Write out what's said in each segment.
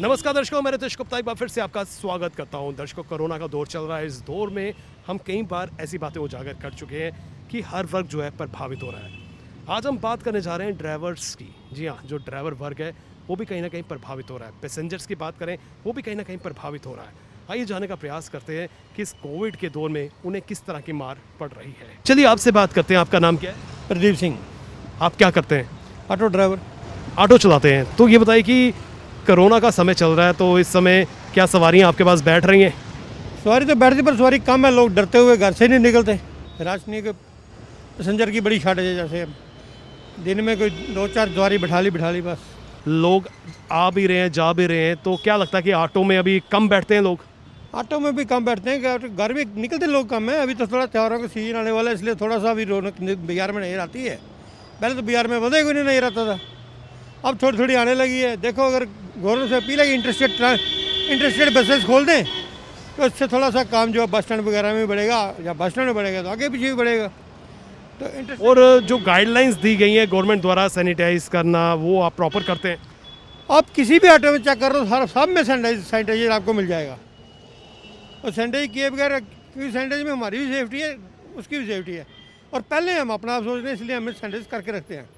नमस्कार दर्शकों, मैं रितेश गुप्ता एक बार फिर से आपका स्वागत करता हूं। दर्शकों, कोरोना का दौर चल रहा है। इस दौर में हम कई बार ऐसी बातें उजागर कर चुके हैं कि हर वर्ग जो है प्रभावित हो रहा है। आज हम बात करने जा रहे हैं ड्राइवर्स की। जी हाँ, जो ड्राइवर वर्ग है वो भी कहीं ना कहीं प्रभावित हो रहा है। पैसेंजर्स की बात करें, वो भी कहीं ना कहीं प्रभावित हो रहा है। आइए जानने का प्रयास करते हैं कि इस कोविड के दौर में उन्हें किस तरह की मार पड़ रही है। चलिए आपसे बात करते हैं। आपका नाम क्या है? प्रदीप सिंह, आप क्या करते हैं? Auto driver. ऑटो चलाते हैं। तो ये बताइए कि कोरोना का समय चल रहा है, तो इस समय क्या सवारियां आपके पास बैठ रही हैं? सवारी तो बैठती पर सवारी कम है, लोग डरते हुए घर से नहीं निकलते। राजधानी के पैसेंजर की बड़ी शार्टेज है। जैसे दिन में कोई 2-4 सवारी बिठा ली बस। लोग आ भी रहे हैं, जा भी रहे हैं, तो क्या लगता है कि ऑटो में अभी कम बैठते हैं लोग? ऑटो में भी कम बैठते हैं, घर में निकलते लोग कम है। अभी तो थोड़ा त्योहारों का सीजन आने वाला है, इसलिए थोड़ा सा अभी रौनक बिहार में नहीं रहती है। पहले तो बिहार में बंदे कोई नहीं रहता था, अब थोड़ी थोड़ी आने लगी है। देखो, अगर गवर्नमेंट से अपील है कि इंटरेस्टेड बसेस खोल दें तो इससे थोड़ा सा काम जो बस स्टैंड वगैरह में बढ़ेगा, या बस स्टैंड में बढ़ेगा तो आगे पीछे भी बढ़ेगा। तो और जो गाइडलाइंस दी गई हैं गवर्नमेंट द्वारा सैनिटाइज करना, वो आप प्रॉपर करते हैं? आप किसी भी ऑटो में चेक कर लो, हर सब में सैनिटाइजर आपको मिल जाएगा। और सैनिटाइज किए बगैर, क्योंकि सैनिटाइज में हमारी भी सेफ्टी है, उसकी भी सेफ्टी है। और पहले हम अपना आप सोच रहे हैं, इसलिए हमें सैनिटाइज करके रखते हैं।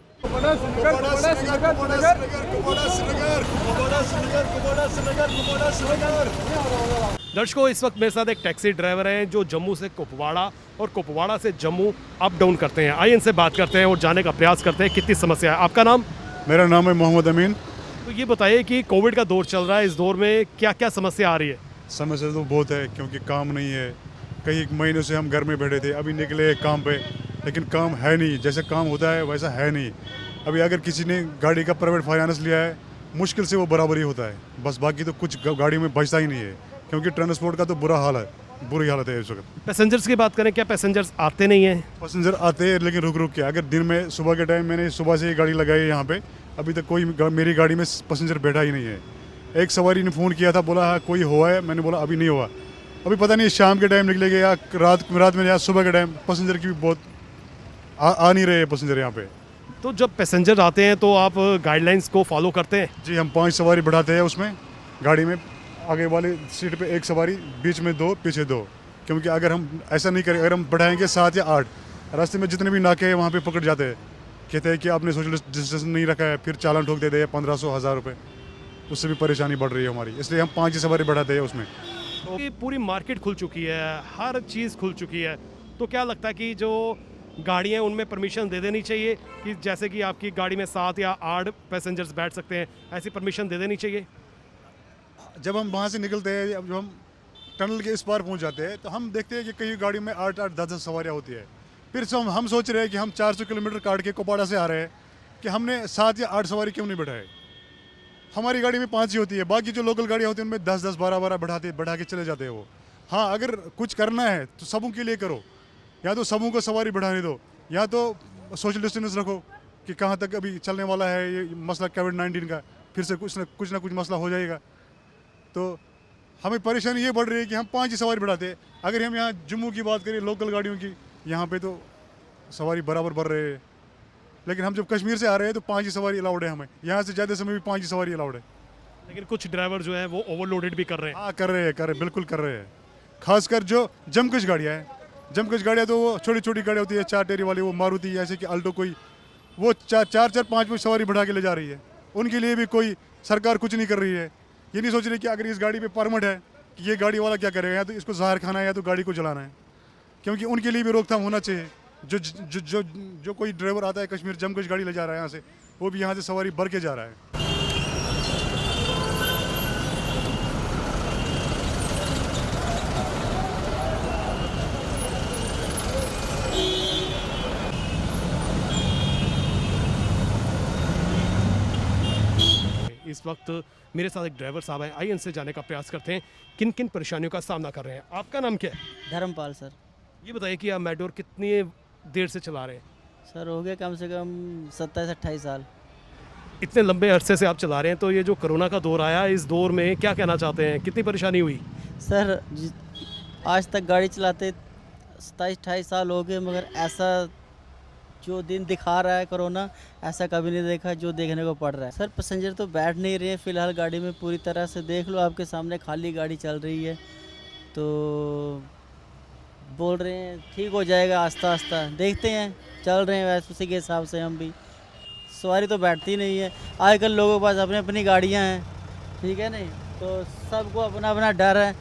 दर्शकों, इस वक्त मेरे साथ एक टैक्सी ड्राइवर हैं जो जम्मू से कुपवाड़ा और कुपवाड़ा से जम्मू अप डाउन करते हैं। आइए इनसे बात करते हैं और जानने का प्रयास करते हैं कितनी समस्या है। आपका नाम? मेरा नाम है मोहम्मद अमीन। तो ये बताइए कि कोविड का दौर चल रहा है, इस दौर में क्या क्या समस्या आ रही है? समस्या तो बहुत है, क्योंकि काम नहीं है। कई महीनों से हम घर में बैठे थे, अभी निकले काम पे, लेकिन काम है नहीं। जैसे काम होता है वैसा है नहीं। अभी अगर किसी ने गाड़ी का प्राइवेट फाइनेंस लिया है, मुश्किल से वो बराबर ही होता है, बस। बाकी तो कुछ गाड़ी में बचता ही नहीं है, क्योंकि ट्रांसपोर्ट का तो बुरी हालत है इस वक्त। पैसेंजर्स की बात करें, क्या पैसेंजर्स आते नहीं हैं? पैसेंजर आते हैं, लेकिन रुक रुक के। अगर दिन में सुबह के टाइम, मैंने सुबह से ही गाड़ी लगाई है यहाँ पे, अभी तक कोई मेरी गाड़ी में पैसेंजर बैठा ही नहीं है। एक सवारी ने फ़ोन किया था, बोला हाँ कोई हुआ है। मैंने बोला अभी नहीं हुआ। अभी पता नहीं शाम के टाइम निकलेगा या रात में या सुबह के टाइम। पैसेंजर की भी बहुत आ नहीं रहे पैसेंजर यहाँ पे। तो जब पैसेंजर आते हैं तो आप गाइडलाइंस को फॉलो करते हैं? जी, हम 5 सवारी बढ़ाते हैं उसमें गाड़ी में। आगे वाली सीट पे 1 सवारी, बीच में 2, पीछे 2। क्योंकि अगर हम ऐसा नहीं करें, अगर हम बढ़ाएंगे 7 या 8, रास्ते में जितने भी नाके हैं वहाँ पे पकड़ जाते हैं। कहते हैं कि आपने सोशल डिस्टेंस नहीं रखा है, फिर चालान ठोक देते हैं 1500-1000 रुपये। उससे भी परेशानी बढ़ रही है हमारी, इसलिए हम 5 ही सवारी बढ़ाते हैं उसमें। तो ये पूरी मार्केट खुल चुकी है, हर चीज़ खुल चुकी है, तो क्या लगता है कि जो गाड़ियाँ हैं उनमें परमिशन दे देनी चाहिए कि जैसे कि आपकी गाड़ी में 7 या 8 पैसेंजर्स बैठ सकते हैं, ऐसी परमिशन दे देनी चाहिए? जब हम वहाँ से निकलते हैं, जब हम टनल के इस पार पहुँच जाते हैं, तो हम देखते हैं कि कई गाड़ी में 8-8, 10-10 सवारियाँ होती है। फिर से हम सोच रहे हैं कि हम 400 किलोमीटर काट के कुपवाड़ा से आ रहे हैं, कि हमने 7 या 8 सवारी क्यों नहीं बैठाए। हमारी गाड़ी में 5 ही होती है, बाकी जो लोकल गाड़ियाँ होती हैं उनमें 10-10, 12-12 बढ़ा के चले जाते हैं वो। हाँ, अगर कुछ करना है तो सबों के लिए करो, या तो सबों को सवारी बढ़ाने दो, या तो सोशल डिस्टेंस रखो। कि कहाँ तक अभी चलने वाला है ये मसला कोविड-19 का, फिर से कुछ ना कुछ मसला हो जाएगा। तो हमें परेशानी ये बढ़ रही है कि हम 5 ही सवारी बढ़ाते हैं। अगर हम यहाँ जम्मू की बात करें, लोकल गाड़ियों की, यहाँ पे तो सवारी बराबर बढ़ रहे हैं। लेकिन हम जब कश्मीर से आ रहे हैं तो 5 ही सवारी अलाउड है हमें। यहाँ से ज़्यादा समय भी 5 ही सवारी अलाउड है। लेकिन कुछ ड्राइवर जो है वो ओवरलोडेड भी कर रहे हैं। हाँ, कर रहे हैं, बिल्कुल कर रहे हैं। खासकर जो जमकश गाड़ियाँ हैं, जमकश गाड़ियाँ तो वो छोटी छोटी गाड़ियाँ होती है, 4 टायरी वाली, वो मारुति जैसे कि अल्टो, कोई वो 4-4, 5 सवारी बढ़ा के ले जा रही है। उनके लिए भी कोई सरकार कुछ नहीं कर रही है। ये नहीं सोच रही कि अगर इस गाड़ी पे परमिट है कि ये गाड़ी वाला क्या करेगा, या तो इसको ज़ाहिर खाना है या तो गाड़ी को चलाना है। क्योंकि उनके लिए भी रोकथाम होना चाहिए। जो कोई ड्राइवर आता है कश्मीर, जमकश गाड़ी ले जा रहा है यहाँ से, वो भी यहाँ से सवारी भर के जा रहा है। इस वक्त मेरे साथ एक ड्राइवर साहब हैं, आइए इनसे जानने का प्रयास करते हैं किन किन परेशानियों का सामना कर रहे हैं। आपका नाम क्या है? धर्मपाल सर। ये बताइए कि आप मेट्रो कितनी देर से चला रहे हैं? सर हो गया कम से कम 27-28 साल। इतने लंबे अरसे से आप चला रहे हैं, तो ये जो कोरोना का दौर आया, इस दौर में क्या कहना चाहते हैं, कितनी परेशानी हुई? सर आज तक गाड़ी चलाते 27-28 साल हो गए, मगर ऐसा जो दिन दिखा रहा है कोरोना, ऐसा कभी नहीं देखा जो देखने को पड़ रहा है। सर पैसेंजर तो बैठ नहीं रहे हैं फ़िलहाल गाड़ी में पूरी तरह से, देख लो आपके सामने खाली गाड़ी चल रही है। तो बोल रहे हैं ठीक हो जाएगा आस्ता आस्ता, देखते हैं, चल रहे हैं वैसे उसी के हिसाब से हम भी। सवारी तो बैठती नहीं है, आजकल लोगों के पास अपनी अपनी गाड़ियाँ हैं, ठीक है नहीं, तो सबको अपना अपना डर है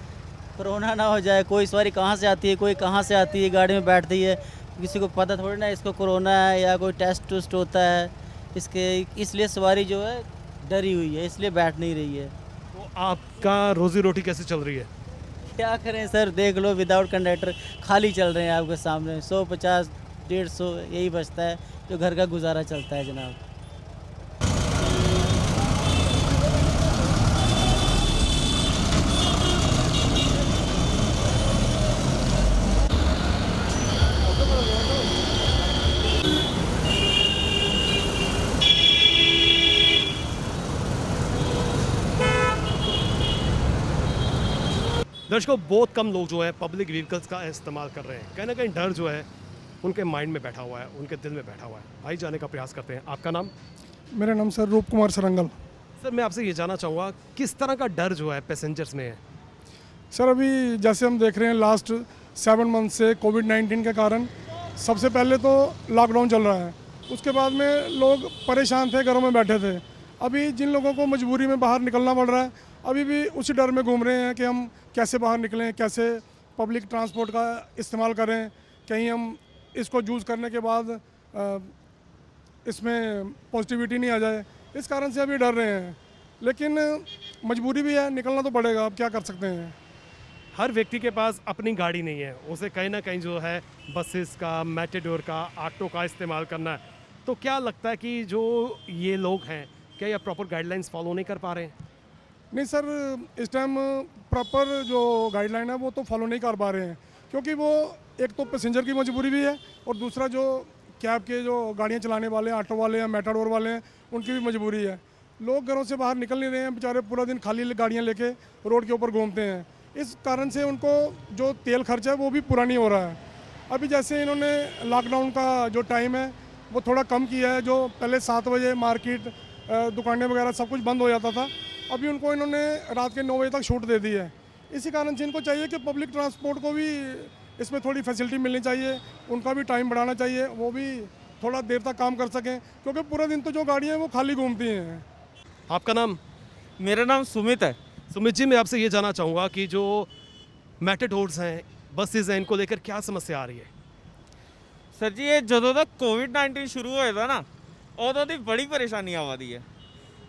कोरोना ना हो जाए। कोई सवारी कहाँ से आती है, कोई कहाँ से आती है, गाड़ी में बैठती है, किसी को पता थोड़ी ना इसको कोरोना है या कोई टेस्ट टूस्ट होता है इसके, इसलिए सवारी जो है डरी हुई है, इसलिए बैठ नहीं रही है। तो आपका रोजी रोटी कैसे चल रही है? क्या करें सर, देख लो विदाउट कंडक्टर खाली चल रहे हैं आपके सामने, 150 150 यही बचता है जो घर का गुजारा चलता है जनाब। दर्शकों, बहुत कम लोग जो है पब्लिक व्हीकल्स का इस्तेमाल कर रहे हैं। कहीं ना कहीं डर जो है उनके माइंड में बैठा हुआ है, उनके दिल में बैठा हुआ है। आइए जाने का प्रयास करते हैं। आपका नाम? मेरा नाम सर रूप कुमार सरंगल। सर, मैं आपसे ये जानना चाहूँगा किस तरह का डर जो है पैसेंजर्स में है? सर अभी जैसे हम देख रहे हैं लास्ट 7 मंथ से कोविड-19 के कारण सबसे पहले तो लॉकडाउन चल रहा है, उसके बाद में लोग परेशान थे, घरों में बैठे थे। अभी जिन लोगों को मजबूरी में बाहर निकलना पड़ रहा है, अभी भी उसी डर में घूम रहे हैं कि हम कैसे बाहर निकलें, कैसे पब्लिक ट्रांसपोर्ट का इस्तेमाल करें, कहीं हम इसको यूज़ करने के बाद इसमें पॉजिटिविटी नहीं आ जाए, इस कारण से अभी डर रहे हैं। लेकिन मजबूरी भी है, निकलना तो पड़ेगा, अब क्या कर सकते हैं। हर व्यक्ति के पास अपनी गाड़ी नहीं है, उसे कहीं ना कहीं जो है बसेस का, मेटाडोर का, ऑटो का इस्तेमाल करना है। तो क्या लगता है कि जो ये लोग हैं, क्या ये प्रॉपर गाइडलाइंस फॉलो नहीं कर पा रहे हैं? नहीं सर, इस टाइम प्रॉपर जो गाइडलाइन है वो तो फॉलो नहीं कर पा रहे हैं, क्योंकि वो एक तो पैसेंजर की मजबूरी भी है और दूसरा जो कैब के जो गाड़ियाँ चलाने वाले हैं, ऑटो वाले हैं, मेटाडोर वाले हैं, उनकी भी मजबूरी है। लोग घरों से बाहर निकल नहीं रहे हैं, बेचारे पूरा दिन खाली गाड़ियाँ लेके रोड के ऊपर घूमते हैं। इस कारण से उनको जो तेल खर्चा है वो भी पूरा नहीं हो रहा है। अभी जैसे इन्होंने लॉकडाउन का जो टाइम है वो थोड़ा कम किया है, जो पहले 7 बजे मार्केट, दुकानें वगैरह सब कुछ बंद हो जाता था, अभी उनको इन्होंने रात के 9 बजे तक छूट दे दी है। इसी कारण से इनको चाहिए कि पब्लिक ट्रांसपोर्ट को भी इसमें थोड़ी फैसिलिटी मिलनी चाहिए, उनका भी टाइम बढ़ाना चाहिए, वो भी थोड़ा देर तक काम कर सकें, क्योंकि पूरा दिन तो जो गाड़ियाँ हैं वो खाली घूमती हैं। आपका नाम? मेरा नाम सुमित है। सुमित जी, मैं आपसे ये जानना चाहूँगा कि जो मेटाडोर्स हैं, बसेस हैं, इनको लेकर क्या समस्या आ रही है? सर जी, ये ਜਦੋਂ ਦਾ ਕੋਵਿਡ-19 ਸ਼ੁਰੂ ਹੋਇਆ ਦਾ ਨਾ, ਉਦੋਂ ਦੀ ਬੜੀ ਪਰੇਸ਼ਾਨੀ ਆਵਾਦੀ ਹੈ।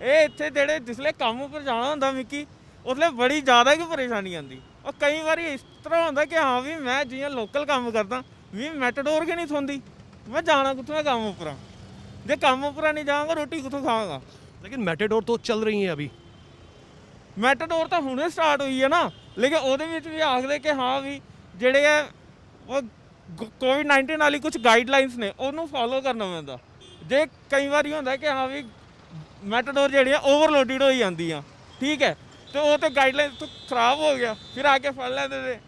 ਇਹ ਇੱਥੇ ਜਿਹੜੇ ਜਿਸਲੇ ਕੰਮ ਉੱਪਰ ਜਾਣਾ ਹੁੰਦਾ ਮਿੱਕੀ, ਉਸਲੇ ਬੜੀ ਜ਼ਿਆਦਾ ਹੀ ਪਰੇਸ਼ਾਨੀ ਆਉਂਦੀ। ਔਰ ਕਈ ਵਾਰੀ ਇਸ ਤਰ੍ਹਾਂ ਹੁੰਦਾ ਕਿ ਹਾਂ ਵੀ ਮੈਂ ਜਿਵੇਂ ਲੋਕਲ ਕੰਮ ਕਰਦਾ ਵੀ ਮੈਟਾਡੋਰ ਕਿ ਨਹੀਂ ਸੁਣਦੀ, ਮੈਂ ਜਾਣਾ ਕਿੱਥੋਂ ਹੈ ਕੰਮ ਉੱਪਰ। ਜੇ ਕੰਮ ਉੱਪਰ ਨਹੀਂ ਜਾਵਾਂਗਾ ਰੋਟੀ ਕਿੱਥੋਂ ਖਾਵਾਂਗਾ। लेकिन मेटाडोर तो चल रही हैं अभी। ਮੈਟਾਡੋਰ ਤਾਂ ਹੁਣੇ ਸਟਾਰਟ ਹੋਈ ਹੈ ਨਾ, ਲੇਕਿਨ ਉਹਦੇ ਵਿੱਚ ਵੀ ਆਖਦੇ ਕਿ ਹਾਂ ਵੀ ਜਿਹੜੇ ਆ ਉਹ ਕੋਵਿਡ-19 ਵਾਲੀ ਕੁਝ ਗਾਈਡਲਾਈਨਸ ਨੇ ਉਹਨੂੰ ਫੋਲੋ ਕਰਨਾ ਪੈਂਦਾ। ਜੇ ਕਈ ਵਾਰੀ ਹੁੰਦਾ ਕਿ ਹਾਂ ਵੀ ਮੈਟਾਡੋਰ ਜਿਹੜੀਆਂ ਓਵਰਲੋਡਡ ਹੋਈ ਜਾਂਦੀਆਂ, ਠੀਕ ਹੈ, ਤੇ ਉਹ ਤੇ ਗਾਈਡਲਾਈਨ ਤੋਂ ਖਰਾਬ ਹੋ ਗਿਆ, ਫਿਰ ਆ ਕੇ ਫੜ ਲੈਂਦੇ ਨੇ।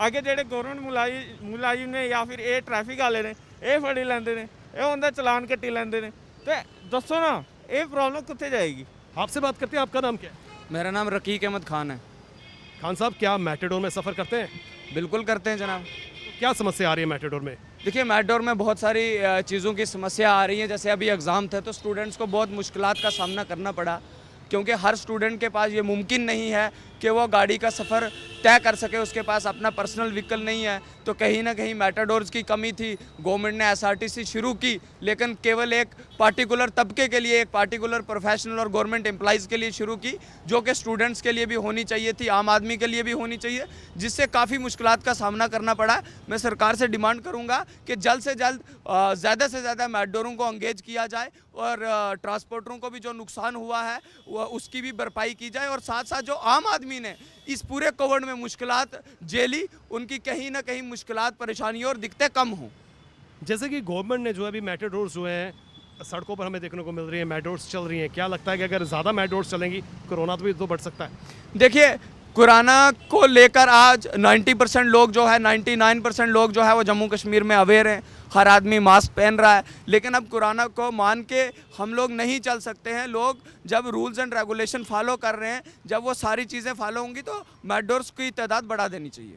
ਅੱਗੇ ਜਿਹੜੇ ਗਵਰਨਮੈਂਟ ਮੁਲਾਜ਼ਮ ਨੇ ਜਾਂ ਫਿਰ ਇਹ ਟ੍ਰੈਫਿਕ ਵਾਲੇ ਨੇ, ਇਹ ਫੜੀ ਲੈਂਦੇ ਨੇ, ਇਹ ਹੁੰਦਾ ਚਲਾਨ ਕੱਟੀ ਲੈਂਦੇ ਨੇ। ਤੇ ਦੱਸੋ ਨਾ ਇਹ प्रॉब्लम कितने जाएगी। आपसे बात करते हैं। आपका नाम क्या है? मेरा नाम रकीक अहमद खान है। खान साहब, क्या मेटाडोर में सफ़र करते हैं? बिल्कुल करते हैं जनाब। तो क्या समस्या आ रही है मेटाडोर में? देखिए, मेटाडोर में बहुत सारी चीज़ों की समस्या आ रही है। जैसे अभी एग्ज़ाम थे तो स्टूडेंट्स को बहुत मुश्किलात का सामना करना पड़ा, क्योंकि हर स्टूडेंट के पास ये मुमकिन नहीं है कि वो गाड़ी का सफ़र तय कर सके, उसके पास अपना पर्सनल व्हीकल नहीं है। तो कहीं ना कहीं मेटाडोर्स की कमी थी। गवर्नमेंट ने एसआरटीसी शुरू की, लेकिन केवल एक पार्टिकुलर तबके के लिए, एक पार्टिकुलर प्रोफेशनल और गवर्नमेंट एम्प्लॉइज़ के लिए शुरू की, जो कि स्टूडेंट्स के लिए भी होनी चाहिए थी, आम आदमी के लिए भी होनी चाहिए, जिससे काफ़ी मुश्किलात का सामना करना पड़ा। मैं सरकार से डिमांड करूँगा कि जल्द से जल्द ज़्यादा से ज़्यादा मेटाडोरों को एंगेज किया जाए और ट्रांसपोर्टरों को भी जो नुकसान हुआ है उसकी भी भरपाई की जाए, और साथ साथ जो आम आदमी ने इस पूरे कोविड में मुश्किलात झेली, उनकी कहीं ना कहीं मुश्किलात, परेशानियाँ और दिक्कतें कम हों। जैसे कि गवर्नमेंट ने जो है अभी मेटाडोर्स जो हैं सड़कों पर हमें देखने को मिल रही है, मेटाडोर्स चल रही हैं, क्या लगता है कि अगर ज़्यादा मेटाडोर्स चलेंगी कोरोना तो भी तो बढ़ सकता है? देखिए, कोरोना को लेकर आज 90% लोग जो है 99% लोग जो है वो जम्मू कश्मीर में अवेयर हैं, हर आदमी मास्क पहन रहा है। लेकिन अब कोरोना को मान के हम लोग नहीं चल सकते हैं। लोग जब रूल्स एंड रेगुलेशन फॉलो कर रहे हैं, जब वो सारी चीज़ें फॉलो होंगी तो मेट्रोस की तादाद बढ़ा देनी चाहिए।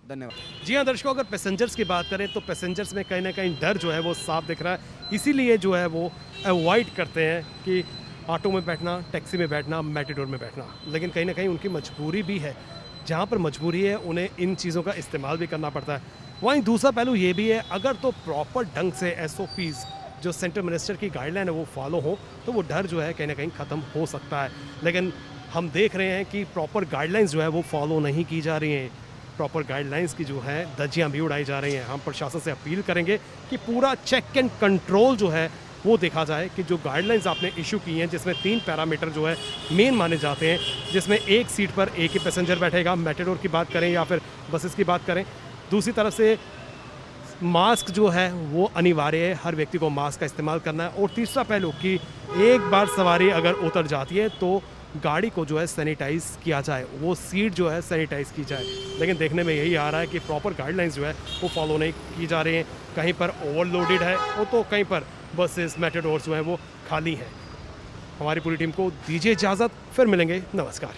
धन्यवाद। जी हाँ दर्शकों, अगर पैसेंजर्स की बात करें तो पैसेंजर्स में कहीं ना कहीं डर जो है वो साफ दिख रहा है। इसीलिए जो है वो अवॉइड करते हैं कि ऑटो में बैठना, टैक्सी में बैठना, मेटाडोर में बैठना। लेकिन कहीं ना कहीं उनकी मजबूरी भी है, जहाँ पर मजबूरी है उन्हें इन चीज़ों का इस्तेमाल भी करना पड़ता है। वहीं दूसरा पहलू ये भी है, अगर तो प्रॉपर ढंग से SOPs जो सेंट्रल मिनिस्टर की गाइडलाइन है वो फॉलो हो तो वो डर जो है कहीं ना कहीं ख़त्म हो सकता है। लेकिन हम देख रहे हैं कि प्रॉपर गाइडलाइंस जो है वो फॉलो नहीं की जा रही हैं। प्रॉपर गाइडलाइंस की जो है धज्जियाँ भी उड़ाई जा रही हैं। हम प्रशासन से अपील करेंगे कि पूरा चेक एंड कंट्रोल जो है वो देखा जाए कि जो गाइडलाइंस आपने इशू की हैं, जिसमें 3 पैरामीटर जो है मेन माने जाते हैं, जिसमें एक सीट पर एक ही पैसेंजर बैठेगा, मेटाडोर की बात करें या फिर बसेस की बात करें। दूसरी तरफ से मास्क जो है वो अनिवार्य है, हर व्यक्ति को मास्क का इस्तेमाल करना है। और तीसरा पहलू कि एक बार सवारी अगर उतर जाती है तो गाड़ी को जो है सैनिटाइज़ किया जाए, वो सीट जो है सैनिटाइज़ की जाए। लेकिन देखने में यही आ रहा है कि प्रॉपर गाइडलाइंस जो है वो फॉलो नहीं की जा रही हैं। कहीं पर ओवरलोडेड है और तो कहीं पर बसेस, मेटाडोर्स जो है वो खाली हैं। हमारी पूरी टीम को दीजिए इजाज़त, फिर मिलेंगे। नमस्कार।